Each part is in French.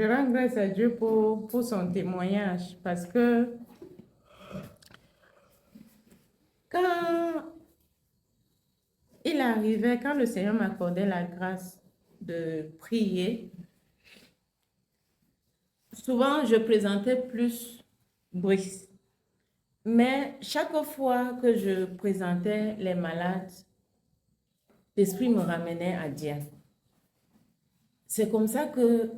Je rends grâce à Dieu pour son témoignage parce que quand il arrivait, quand le Seigneur m'accordait la grâce de prier, souvent je présentais plus Brice. Mais chaque fois que je présentais les malades, l'Esprit me ramenait à Diane. C'est comme ça que,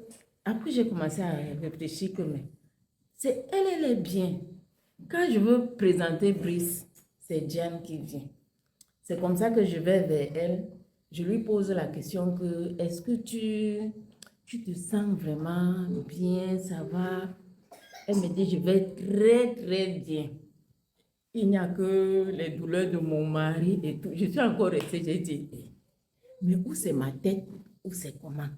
après j'ai commencé à réfléchir que, mais elle est bien. Quand je veux présenter Brice, c'est Diane qui vient. C'est comme ça que je vais vers elle. Je lui pose la question que, est-ce que tu te sens vraiment bien, ça va? Elle me dit, je vais très, très bien. Il n'y a que les douleurs de mon mari et tout. Je suis encore restée, j'ai dit, mais où c'est ma tête, où c'est comment?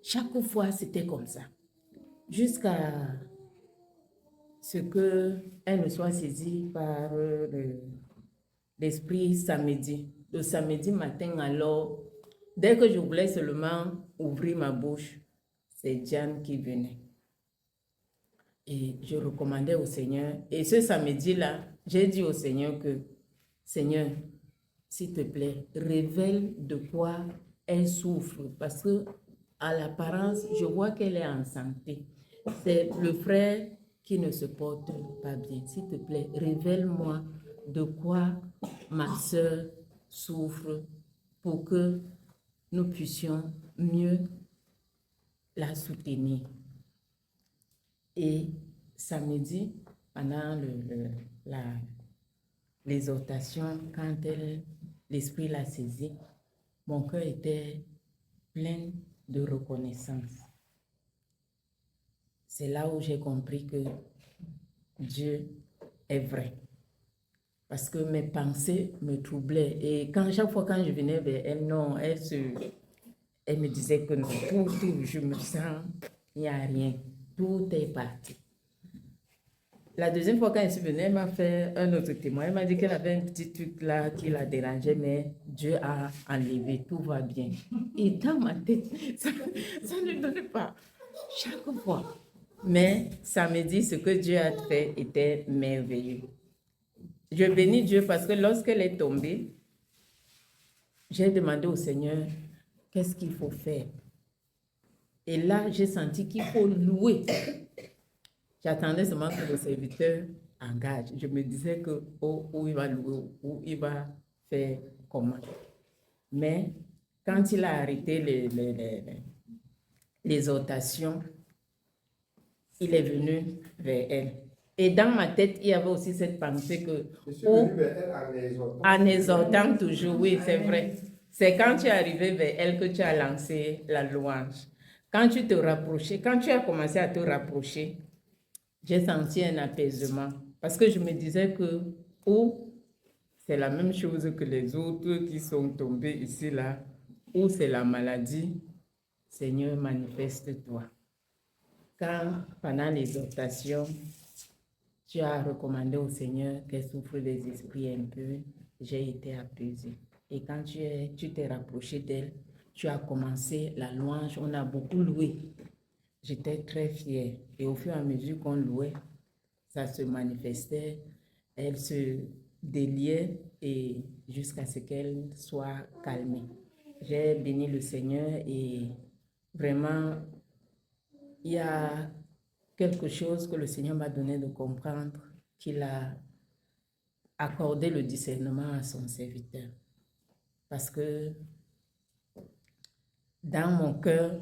Chaque fois, c'était comme ça. Jusqu'à ce qu'elle ne soit saisie par l'esprit samedi. Le samedi matin, alors, dès que je voulais seulement ouvrir ma bouche, c'est Diane qui venait. Et je recommandais au Seigneur. Et ce samedi-là, j'ai dit au Seigneur que, Seigneur, s'il te plaît, révèle de quoi elle souffre. Parce que à l'apparence, je vois qu'elle est en santé. C'est le frère qui ne se porte pas bien. S'il te plaît, révèle-moi de quoi ma soeur souffre pour que nous puissions mieux la soutenir. Et samedi, pendant l'exhortation, quand l'esprit l'a saisi, mon cœur était plein de reconnaissance. C'est là où j'ai compris que Dieu est vrai. Parce que mes pensées me troublaient. Et chaque fois quand je venais vers elle, non, elle me disait que non, tout, je me sens, il n'y a rien. Tout est parti. La deuxième fois, quand elle est venue, elle m'a fait un autre témoin. Elle m'a dit qu'elle avait un petit truc là qui la dérangeait, mais Dieu a enlevé, tout va bien. Et dans ma tête, ça ne donnait pas chaque fois. Mais samedi, ce que Dieu a fait était merveilleux. Je bénis Dieu parce que lorsqu'elle est tombée, j'ai demandé au Seigneur, qu'est-ce qu'il faut faire? Et là, j'ai senti qu'il faut louer. J'attendais seulement que le serviteur engage. Je me disais que où il va louer, où il va faire comment. Mais quand il a arrêté les exhortations, il est venu vers elle. Et dans ma tête, il y avait aussi cette pensée que, en exhortant toujours, oui, c'est vrai. C'est quand tu es arrivé vers elle que tu as lancé la louange. Quand tu te rapprochais, quand tu as commencé à te rapprocher, j'ai senti un apaisement. Parce que je me disais que, c'est la même chose que les autres qui sont tombés ici, là, ou c'est la maladie, Seigneur, manifeste-toi. Quand, pendant l'exhortation, tu as recommandé au Seigneur qu'elle souffre des esprits un peu, j'ai été apaisée. Et quand tu t'es rapproché d'elle, tu as commencé la louange, on a beaucoup loué. J'étais très fière. Et au fur et à mesure qu'on louait, ça se manifestait, elle se déliait et jusqu'à ce qu'elle soit calmée. J'ai béni le Seigneur et vraiment, il y a quelque chose que le Seigneur m'a donné de comprendre, qu'il a accordé le discernement à son serviteur. Parce que dans mon cœur,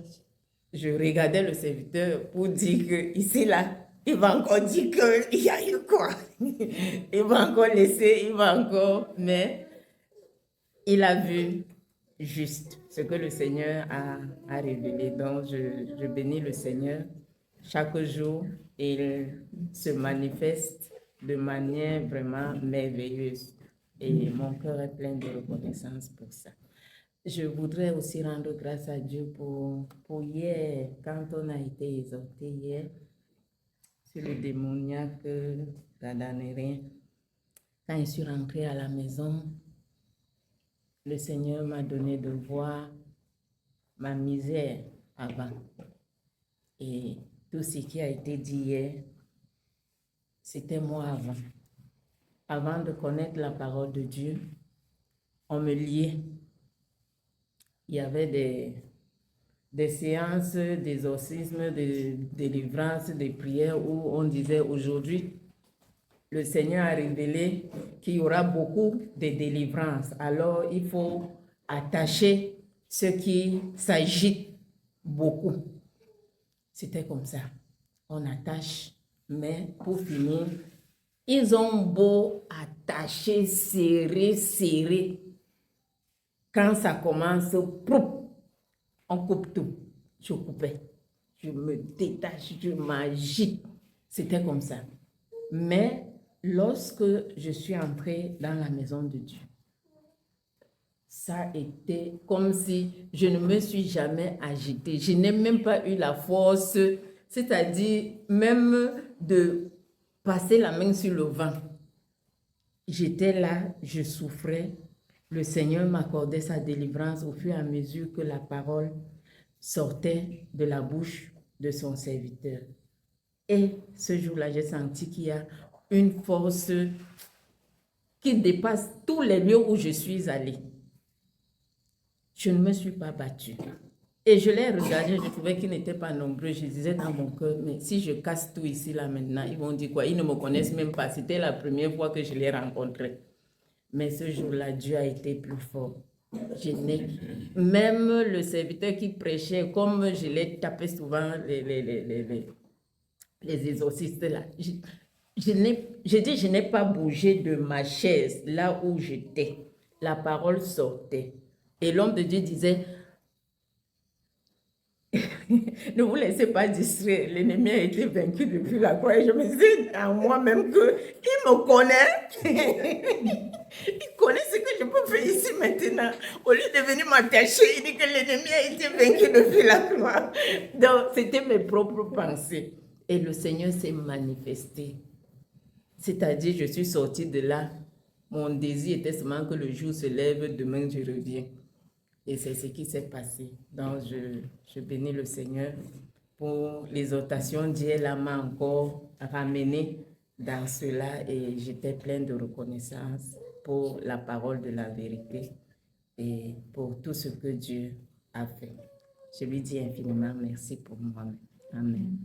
je regardais le serviteur pour dire que ici, là, il va encore dire qu'il y a eu quoi. Il va encore laisser, il va encore, mais il a vu juste ce que le Seigneur a révélé. Donc, je bénis le Seigneur. Chaque jour, il se manifeste de manière vraiment merveilleuse. Et mon cœur est plein de reconnaissance pour ça. Je voudrais aussi rendre grâce à Dieu pour hier, quand on a été exhorté hier sur le démoniaque gadarène. Quand je suis rentrée à la maison, le Seigneur m'a donné de voir ma misère avant. Et tout ce qui a été dit hier, c'était moi avant. Avant de connaître la parole de Dieu, on me liait. Il y avait des séances d'exorcisme, de délivrance, des prières où on disait aujourd'hui, le Seigneur a révélé qu'il y aura beaucoup de délivrances. Alors, il faut attacher ce qui s'agite beaucoup. C'était comme ça. On attache, mais pour finir, ils ont beau attacher, serrer, serrer. Quand ça commence, proup, on coupe tout. Je coupais. Je me détache, je m'agite. C'était comme ça. Mais lorsque je suis entrée dans la maison de Dieu, ça a été comme si je ne me suis jamais agitée. Je n'ai même pas eu la force, c'est-à-dire même de passer la main sur le ventre. J'étais là, je souffrais. Le Seigneur m'accordait sa délivrance au fur et à mesure que la parole sortait de la bouche de son serviteur. Et ce jour-là, j'ai senti qu'il y a une force qui dépasse tous les lieux où je suis allée. Je ne me suis pas battue. Et je les regardais, je trouvais qu'ils n'étaient pas nombreux. Je disais dans mon cœur, mais si je casse tout ici, là, maintenant, ils vont dire quoi? Ils ne me connaissent même pas. C'était la première fois que je les rencontrais. Mais ce jour-là, Dieu a été plus fort. Même le serviteur qui prêchait, comme je l'ai tapé souvent, les exorcistes là, je dis, je n'ai pas bougé de ma chaise là où j'étais. La parole sortait. Et l'homme de Dieu disait, ne vous laissez pas distraire, l'ennemi a été vaincu depuis la croix. Et je me dis à moi-même qu'il me connaît. Il connaît ce que je peux faire ici maintenant. Au lieu de venir m'attacher, il dit que l'ennemi a été vaincu depuis la croix. Donc, c'était mes propres pensées. Et le Seigneur s'est manifesté. C'est-à-dire, je suis sortie de là. Mon désir était seulement que le jour se lève, demain je reviens. Et c'est ce qui s'est passé. Donc, je bénis le Seigneur pour l'exhortation. Dieu m'a encore ramené dans cela et j'étais pleine de reconnaissance pour la parole de la vérité et pour tout ce que Dieu a fait. Je lui dis infiniment merci pour moi. Amen.